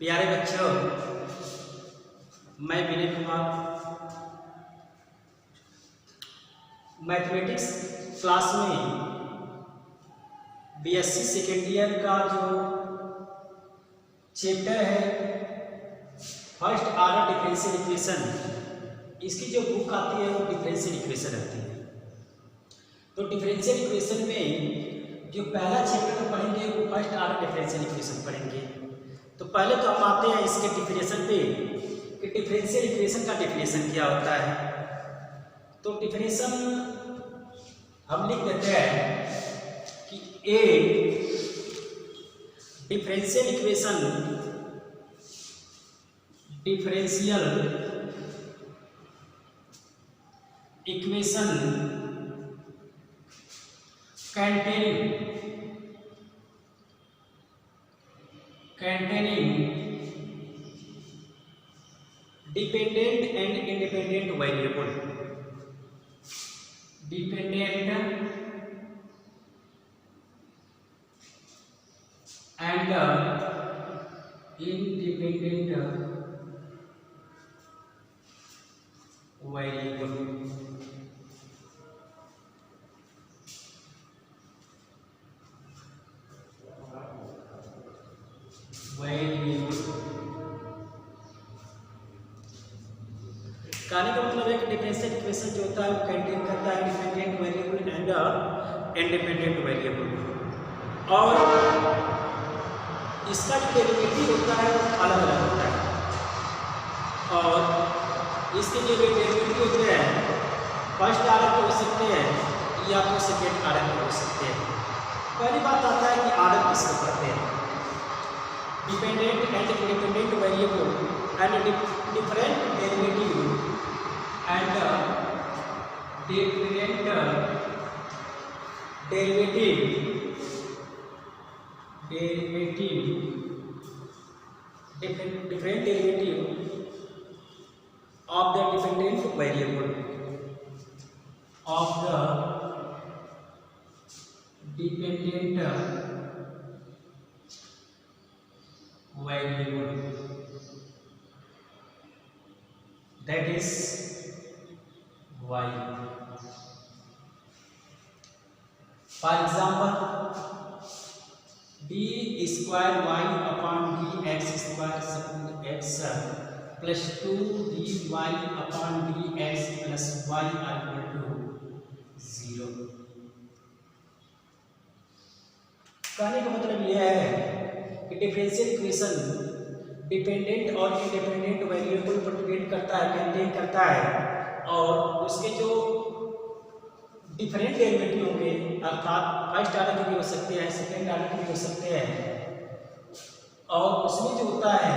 प्यारे बच्चों, मैं विनय कुमार मैथमेटिक्स क्लास में बीएससी सेकेंड ईयर का जो चैप्टर है फर्स्ट ऑर्डर डिफरेंशियल इक्वेशन, इसकी जो बुक आती है वो डिफरेंशियल इक्वेशन आती है। तो डिफरेंशियल इक्वेशन में जो पहला चैप्टर पढ़ेंगे वो फर्स्ट ऑर्डर डिफरेंशियल इक्वेशन पढ़ेंगे। तो पहले तो हम आते हैं इसके डिफिनेशन पे कि डिफरेंशियल इक्वेशन का डिफिनेशन क्या होता है। तो डिफिनेशन हम लिख देते हैं कि ए differential equation containing dependent and independent variable, कहने का मतलब है कि डिफरेंशियल इक्वेशन जो होता है वो कंटेन करता है dependent variable and independent variable, और इसका जो डेरिवेटिव होता है वो अलग अलग होता है। और इसके जो डेरिवेटिव होते हैं फर्स्ट ऑर्डर के हो सकते हैं या तो सेकेंड ऑर्डर के हो सकते हैं। पहली बात आता है कि ऑर्डर किसको कहते हैं। Dependent and independent variable and different derivative and different derivative of the dependent variable that is y. For example, d square y upon dx square secant x plus 2 dy upon dx plus y are equal to 0। कहने का मतलब यह है कि differential equation dependent और independent variable पर depend करता है, कंटेन करता है, और उसके जो डिफरेंट डेरिवेटिव होंगे अर्थात फर्स्ट ऑर्डर के भी हो सकते हैं, सेकेंड ऑर्डर के भी हो सकते हैं, और उसमें जो होता है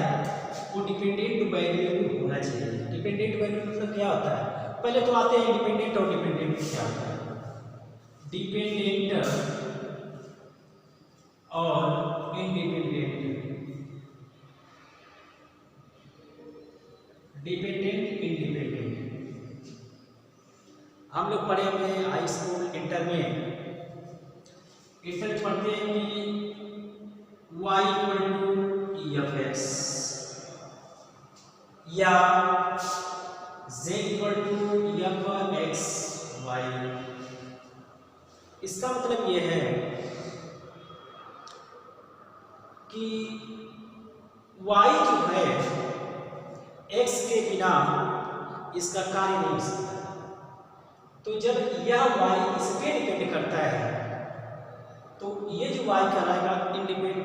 वो डिपेंडेंट वेरिएबल होना चाहिए। डिपेंडेंट वेरिएबल मतलब क्या होता है, पहले तो आते हैं इंडिपेंडेंट और डिपेंडेंट क्या होता है। डिपेंडेंट और इंडिपेंडेंट, डिपेंडेंट इंडिपेंडेंट हम लोग पढ़े हुए हैं हाई स्कूल इंटर में पढ़ते हैं कि y equal to e f x या z equal to f x y. इसका मतलब यह है कि y जो है x के बिना इसका कार्य नहीं हो सकता। तो जब यह y इस पे डिपेंड करता है तो ये जो y कहलाएगा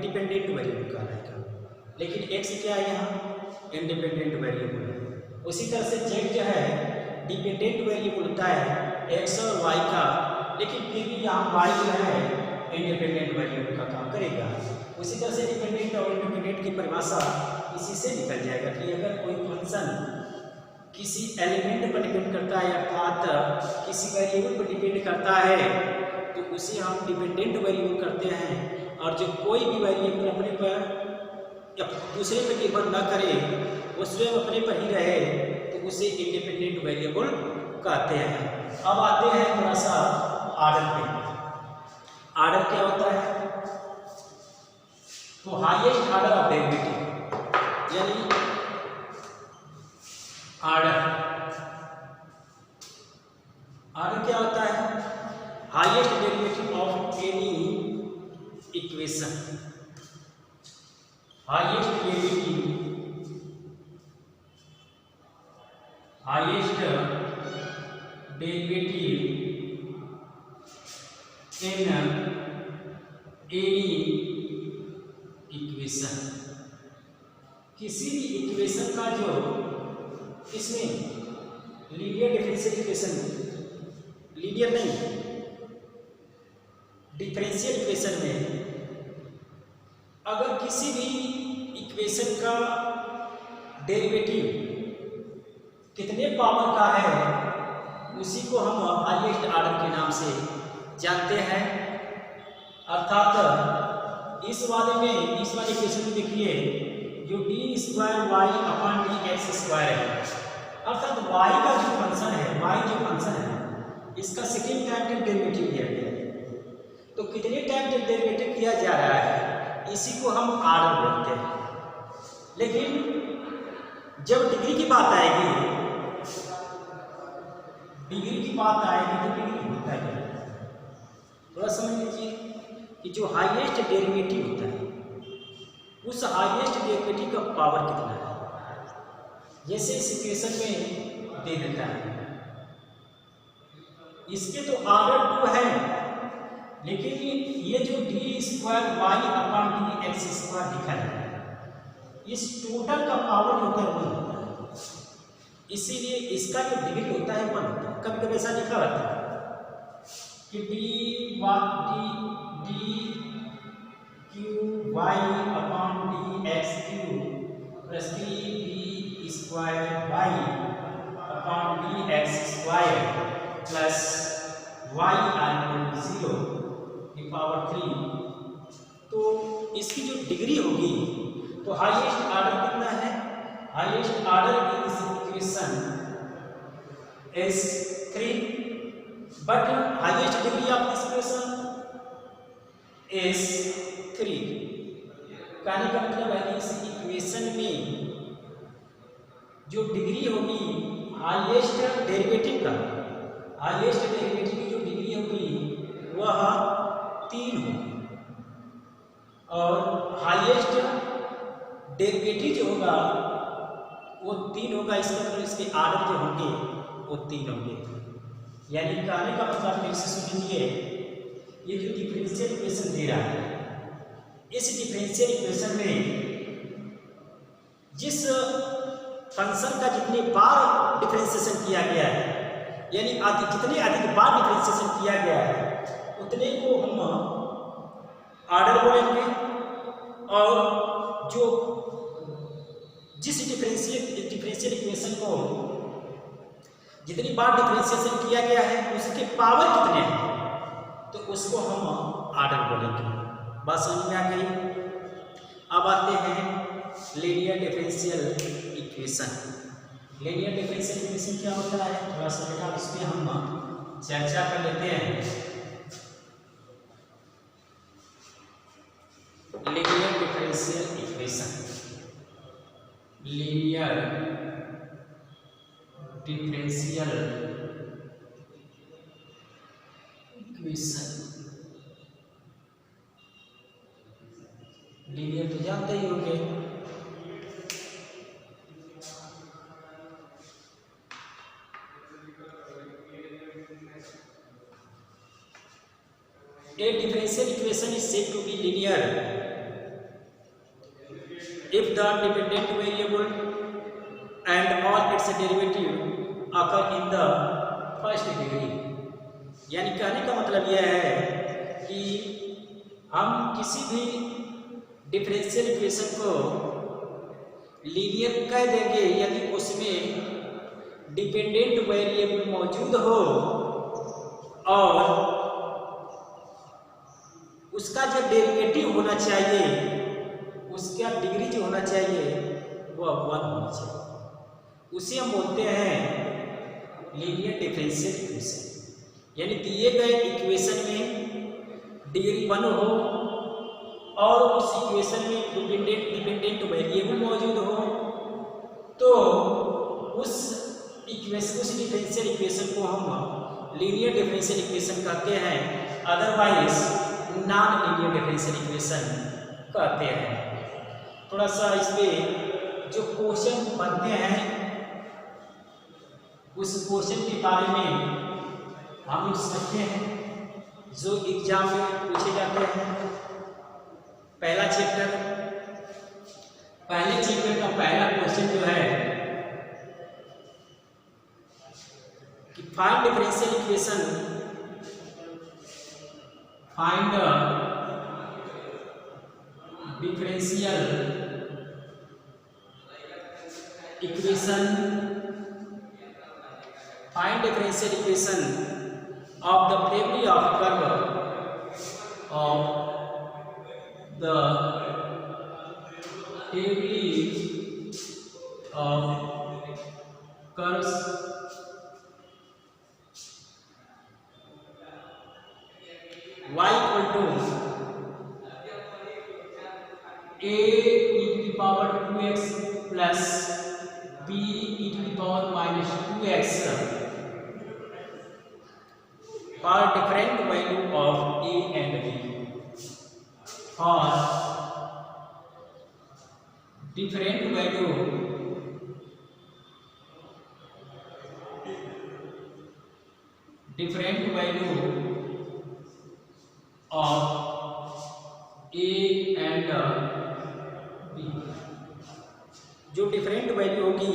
डिपेंडेंट वेरिएबल कहलाएगा, लेकिन x क्या है यहाँ इंडिपेंडेंट वेरिएबल। उसी तरह से z जो है डिपेंडेंट वेरिएबल होता है x और y का, लेकिन फिर भी यहाँ y जो है इंडिपेंडेंट वेरिएबल का काम करेगा। उसी तरह से डिपेंडेंट और इंडिपेंडेंट की परिभाषा इसी से निकल जाएगा कि अगर कोई फंक्शन किसी एलिमेंट पर डिपेंड करता है अर्थात किसी वेरिएबल पर डिपेंड करता है तो उसे हम डिपेंडेंट वेरिएबल करते हैं, और जो कोई भी वेरिएबल अपने पर या दूसरे पर निर्भर न करे वो स्वयं अपने पर ही रहे तो उसे इंडिपेंडेंट वेरिएबल कहते हैं। अब आते हैं थोड़ा सा ऑर्डर पे। ऑर्डर क्या होता है? तो highest order of derivative highest derivative in any equation, किसी भी इक्वेशन का जो इसमें लीनियर डिफरेंशियल इक्वेशन, लीनियर नहीं डिफरेंशियल इक्वेशन में अगर किसी भी इक्वेशन का डेरिवेटिव कितने पावर का है उसी को हम हाईएस्ट ऑर्डर के नाम से जानते हैं। अर्थात इस वाले इक्वेशन में देखिए जो d square y upon d x square है, अर्थात वाई का जो फंक्शन है इसका सेकेंड टाइम तक डेरिवेटिव दिया गया है। तो कितने टाइम तक डेरिवेटिव किया जा रहा है इसी को हम ऑर्डर बोलते हैं। लेकिन जब डिग्री की बात आएगी तो डिग्री होता है, थोड़ा समझ लीजिए कि जो हाईएस्ट डेरिवेटिव होता है उस हाईएस्ट डेरिवेटिव का पावर कितना है। जैसे इस इक्वेशन में दे देता है, इसके तो ऑर्डर 2 है, लेकिन ये जो d square y upon d x square लिखा है इस टोटल का पावर होकर 1 होता है, इसीलिए इसका जो डिग्री होता है 1 होता है। कभी कभी ऐसा लिखा रहता है कि d cube y upon d x cube plus d square y upon d x square plus y r 0 की पावर 3। तो इसकी जो डिग्री होगी तो हाईएस्ट ऑर्डर कितना है, highest order in this equation is 3, but highest degree of this equation is 3। कहने का मतलब है कि इस इक्वेशन में जो डिग्री होगी हाईएस्ट डेरिवेटिव की जो डिग्री होगी वह 3 होगी, और हाईएस्ट डेरिवेटिव जो होगा वो 3 होगा। इसका मतलब इसके ऑर्डर जो होंगे वो 3 होंगे। यानी कहने का मतलब फिर से सुन लीजिए, ये जो डिफरेंशियल इक्वेशन दे रहा है इस डिफरेंशियल इक्वेशन में जिस फंक्शन का जितने बार डिफरेंशिएशन किया गया है, यानी जितने अधिक बार डिफरेंशिएशन किया गया है उतने को हम ऑर्डर बोलेंगे, और जो जिस डिफरेंशियल इक्वेशन को जितनी बार डिफरेंशिएशन किया गया है उसके पावर कितने हैं तो उसको हम ऑर्डर बोलेंगे। बात समझ में आ गई। अब आते हैं linear differential equation. Linear differential equation क्या होता है, थोड़ा सा बेटा इस पर हम चर्चा कर लेते हैं। Linear differential equation, linear differential equation, linear तो जानते ही होंगे। A differential equation is said to be linear if the dependent variable and all its derivative occur in the first degree। यानी कहने का मतलब यह है कि हम किसी भी डिफरेंशियल इक्वेशन को लीनियर कह देंगे यदि उसमें डिपेंडेंट वेरिएबल मौजूद हो और उसका जो डेरिवेटिव होना चाहिए उसका डिग्री जो होना चाहिए वह 1 होना चाहिए। उसे हम बोलते हैं लीनियर डिफरेंशियल इक्वेशन। यानी दिए गए इक्वेशन में डिग्री 1 हो और उस इक्वेशन में डिपेंडेंट वेरिएबल मौजूद हो तो उस डिफरेंशियल इक्वेशन को हम लीनियर डिफरेंशियल इक्वेशन कहते हैं, otherwise non linear differential equation कहते हैं। थोड़ा सा इस पे जो क्वेश्चन बनते हैं उस क्वेश्चन के बारे में हम लोग समझते हैं जो एग्जाम में पूछे जाते हैं। पहले चैप्टर का पहला क्वेश्चन जो है कि find differential equation, find differential equation, find differential equation of the family of curve of the family of curves y equal to a e to the power 2x plus b e to the power minus 2x for different value of a and b, for different value of a and b, जो different value होगी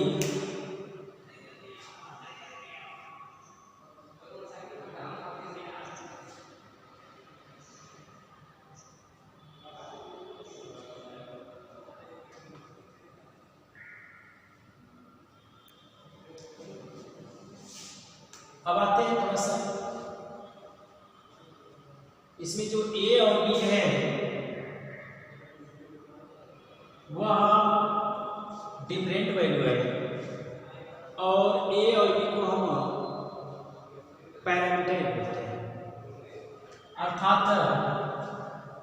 अब आते हैं थोड़ा सा इसमें जो ए और बी है वह डिफरेंट वैल्यू है और ए और बी को हम पैरामीटर बोलते हैं। अर्थात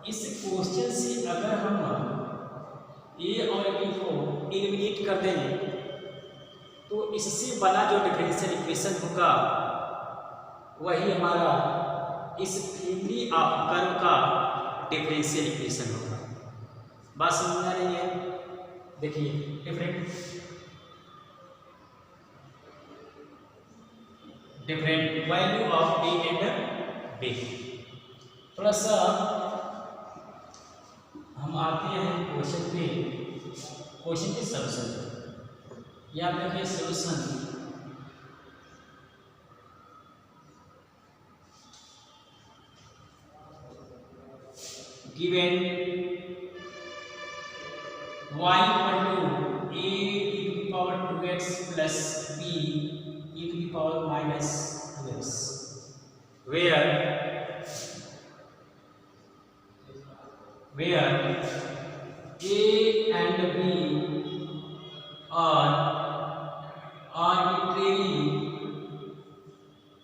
इस क्वेश्चन से अगर हम ए और बी को एलिमिनेट कर दें तो इससे बना जो डिफरेंशियल इक्वेशन होगा वही हमारा इस फैमिली ऑफ कर्व का डिफरेंशियल इक्वेशन होगा। बात समझ आ रही है? देखिए different value of a and b. थोड़ा सा हम आते हैं क्वेश्चन के सॉल्यूशन। याद रखिए solution given y equal to a e to the power 2x plus b e to the power minus 2x, where a and b are arbitrary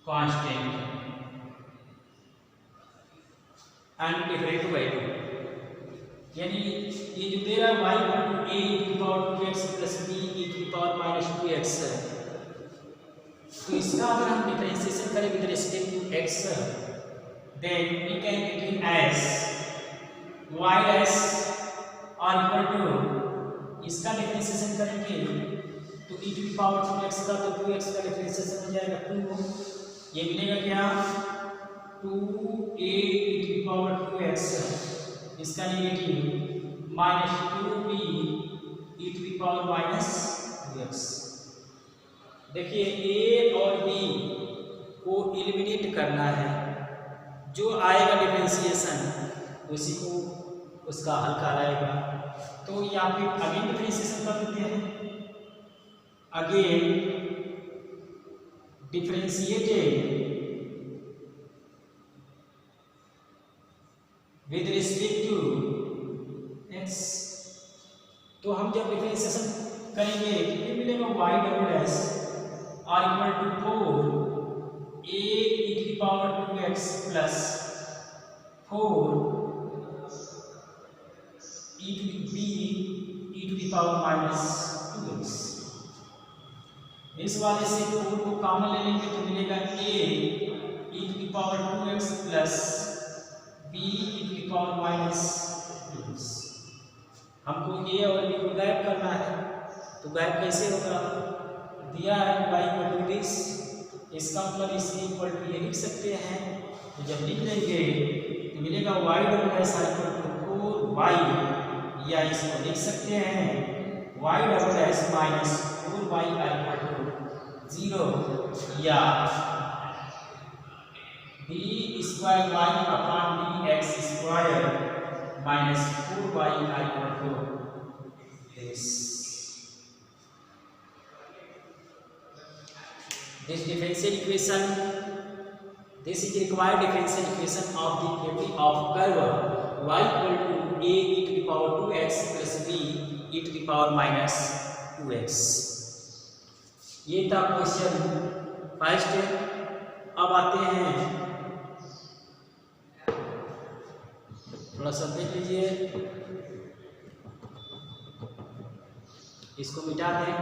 constant and different value, यानी ये जो दे रहा है y equal to a e to the power 2x plus b e to the power minus 2x है, तो इसका अगर हम डिफरेंशिएशन करें with respect to x then we can write as y dash r equal to, इसका differentiation करेंगे तो e to the power 2x का तो 2x का डिफरेंशिएशन हो जाएगा 2, ये मिलेगा क्या 2a e to the power 2x, इसका negative minus 2b e to the power minus 2x। देखिए a और b को एलिमिनेट करना है, जो आएगा डिफरेंशिएशन उसी को उसका हल कराएगा। तो यहाँ पे अगेन डिफरेंशिएशन कर देते हैं, again differentiated with respect to x, तो हम जब डिफरेंशिएशन करेंगे कितने मिलेगा y double dash r equal to 4 a e to the power 2x plus 4 e to the b e to the power minus 2x। इस वाले से 4 को कॉमन ले लेंगे तो मिलेगा a e to the power 2x plus b e to the power minus 2x। हमको ए और बी को गायब करना है, तो गायब कैसे होगा? दिया है y इक्वल टू दिस, इसका मतलब इसे इक्वल टू ये लिख सकते हैं। तो जब लिख लेंगे तो मिलेगा y double dash equal to 4y, या इसको लिख सकते हैं y double dash minus 4y equal to 0, या d square y upon dx square minus 4y equal to this. This differential equation, this is the required differential equation of the property of curve y equal to a e to the power 2x plus b e to the power minus 2x। ये था question first. अब आते हैं, थोड़ा सा देख लीजिए, इसको मिटा दें।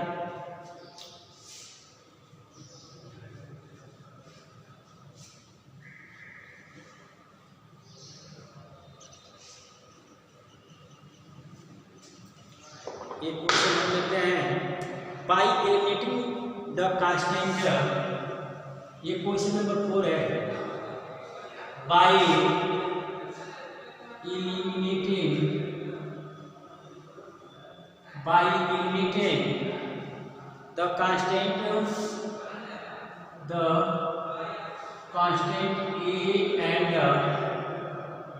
एक क्वेश्चन हम लेते हैं, बाय एलिमिनेटिंग द कांस्टेंट, ये क्वेश्चन नंबर 4 है। By eliminating the constant a and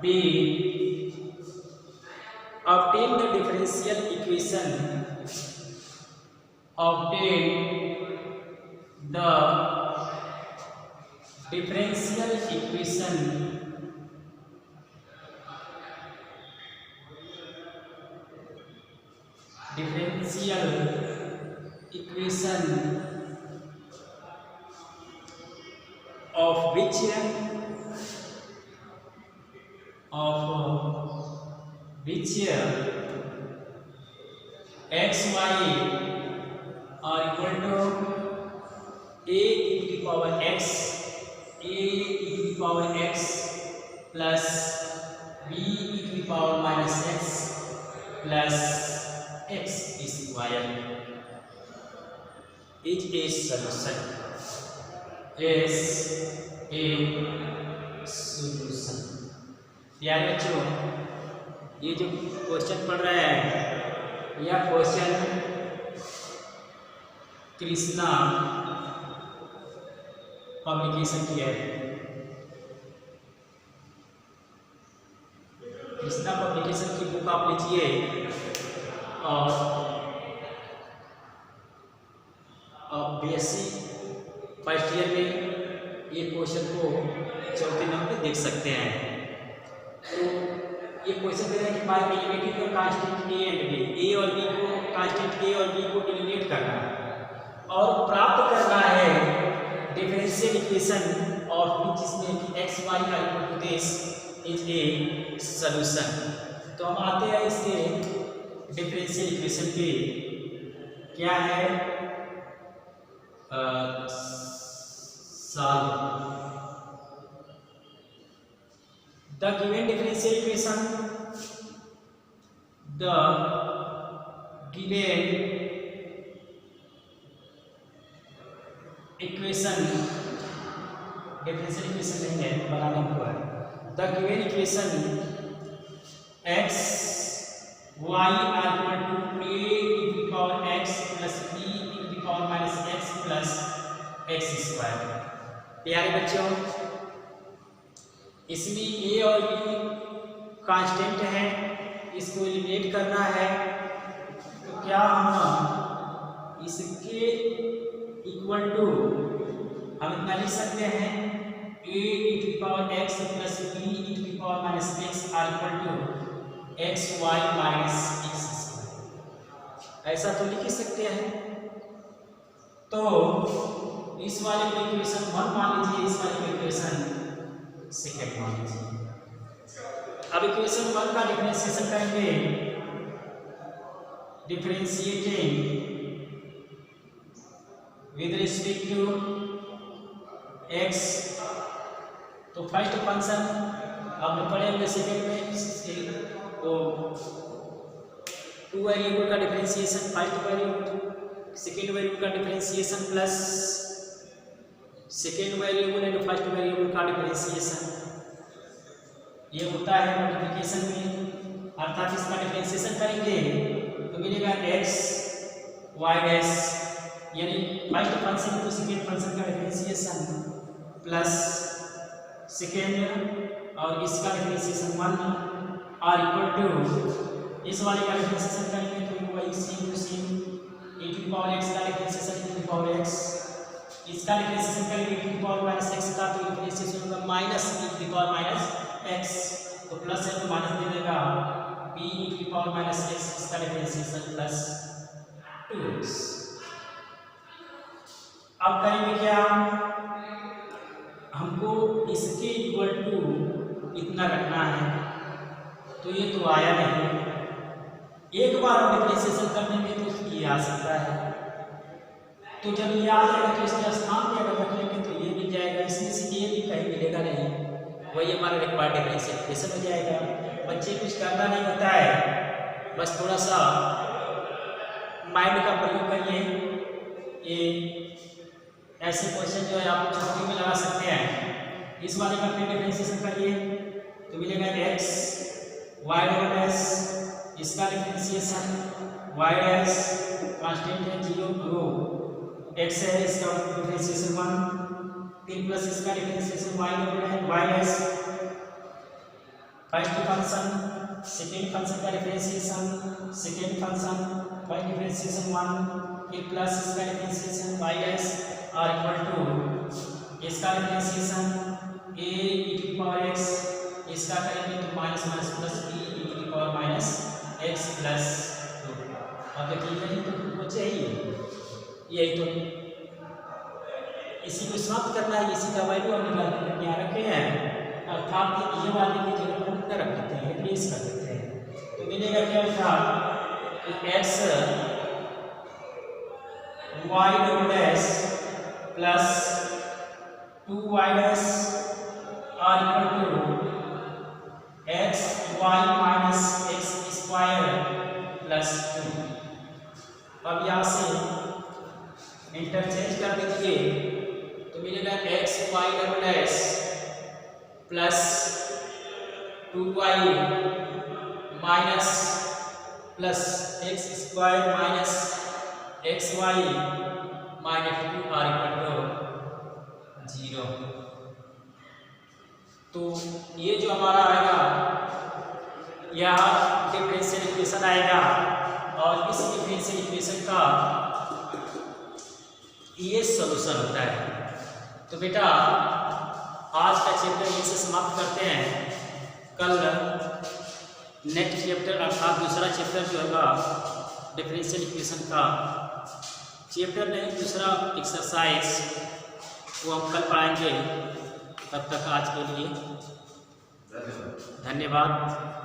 b, obtain the differential equation of which x y are equal to a e to the power x plus b e to the power minus x plus x square is a solution, प्यारे बच्चों, ये जो question पढ़ रहे हैं, यह question Krishna publication की है। कृष्णा पब्लिकेशन की बुक आप लीजिए और बीएससी फर्स्ट ईयर में ये क्वेश्चन को चौथे नंबर पे देख सकते हैं। तो ये क्वेश्चन दे रहे हैं कि by eliminating the constant A and B, A और बी को, कांस्टेंट ए और बी को एलिमिनेट करना है और प्राप्त करना है डिफरेंशियल इक्वेशन ऑफ विच, जिसमें कि x y are equal to this is a solution. तो हम आते हैं इसके डिफरेंशियल इक्वेशन पे, क्या है, solve the given differential equation, the given equation, differential equation नहीं है, बनाना हुआ है। the given equation x y are equal to a e to the power x plus b e to the power minus x plus x square। प्यारे बच्चों, इसमें ए और be constant है, इसको एलिमिनेट करना है। तो क्या हम इसके इक्वल टू हम इतना लिख सकते हैं, A E to the power X plus B E to the power minus X are equal to x Y minus x square, ऐसा तो लिख ही सकते हैं। तो इस वाले को इक्वेशन 1 मान लीजिए, इस वाले को इक्वेशन सेकेंड मान लीजिए। अब इक्वेशन 1 का डिफरेंशिएशन करेंगे, differentiating with respect to x, तो फर्स्ट फंक्शन आपने पढ़े हुए सेकेंड में, तो टू वेरिएबल का differentiation, first variable second variable का differentiation plus second variable and first variable का डिफरेंशिएशन, ये होता है मल्टीप्लिकेशन में। अर्थात इसका डिफरेंशिएशन करेंगे तो मिलेगा एक्स वाई डैश, यानी फर्स्ट फंक्शन तो सेकेंड फंक्शन का डिफरेंशिएशन प्लस सेकेंड और इसका डिफरेंशिएशन 1 आर इक्वल टू इस वाले का डिफरेंशिएशन करेंगे तो वही same to same e to power x का differentiation e to power x, इसका डिफरेंशिएशन करेंगे e to power minus x का तो डिफरेंशिएशन होगा minus e to power minus x, तो प्लस है तो माइनस दे देगा b e to power minus x, इसका डिफरेंशिएशन प्लस 2x। अब करेंगे क्या, हमको इसके इक्वल टू इतना रखना है, तो ये तो आया नहीं, एक बार हम डिफरेंशिएशन कर देंगे तो ये आ सकता है, तो जब ये आ जाएगा तो इसके स्थान पे अगर रख लेंगे तो ये मिल जाएगा, इसमें से ये भी कहीं मिलेगा नहीं, वही हमारा रिक्वायर्ड डिफरेंशिएशन हो जाएगा। बच्चे कुछ करना नहीं होता है, बस थोड़ा सा माइंड का प्रयोग करिए, ये ऐसे क्वेश्चन जो है आप छुट्टी में लगा सकते हैं। इस वाले का फिर डिफरेंशिएशन करिए तो मिलेगा x y डैश, इसका डिफरेंशिएशन y डैश कांस्टेंट है 0 रो x है, इसका डिफरेंशिएशन 1 फिर प्लस इसका differentiation y dash, first function second function का differentiation, second function first differentiation 1 फिर प्लस इसका differentiation y dash are equal to इसका differentiation a e to power x, इसका करेंगे तो minus minus plus b e to power minus x plus 2। अब देखिए कहीं तो बचे ही यही, तो इसी को समाप्त करना है, इसी का वैल्यू हम निकाल के यहाँ रखे हैं, अर्थात ये वाले की जगह पर कितना रख देते हैं, रिप्लेस कर देते हैं, तो मिलेगा क्या था x y double dash plus 2y dash are equal to x Y minus x square plus 2। अब यहाँ से इंटरचेंज कर दीजिए तो मिलेगा x y double dash plus 2y minus plus x square minus x Y minus 2 r equal to 0। तो ये जो हमारा आएगा यह डिफरेंशियल इक्वेशन आएगा, और इस डिफरेंशियल इक्वेशन का ये सॉल्यूशन होता है। तो बेटा आज का चैप्टर यहीं से समाप्त करते हैं, कल नेक्स्ट चैप्टर अर्थात दूसरा चैप्टर जो होगा डिफरेंशियल इक्वेशन का चैप्टर नहीं, दूसरा एक्सरसाइज वो हम कल पढ़ाएंगे। तब तक आज के लिए धन्यवाद।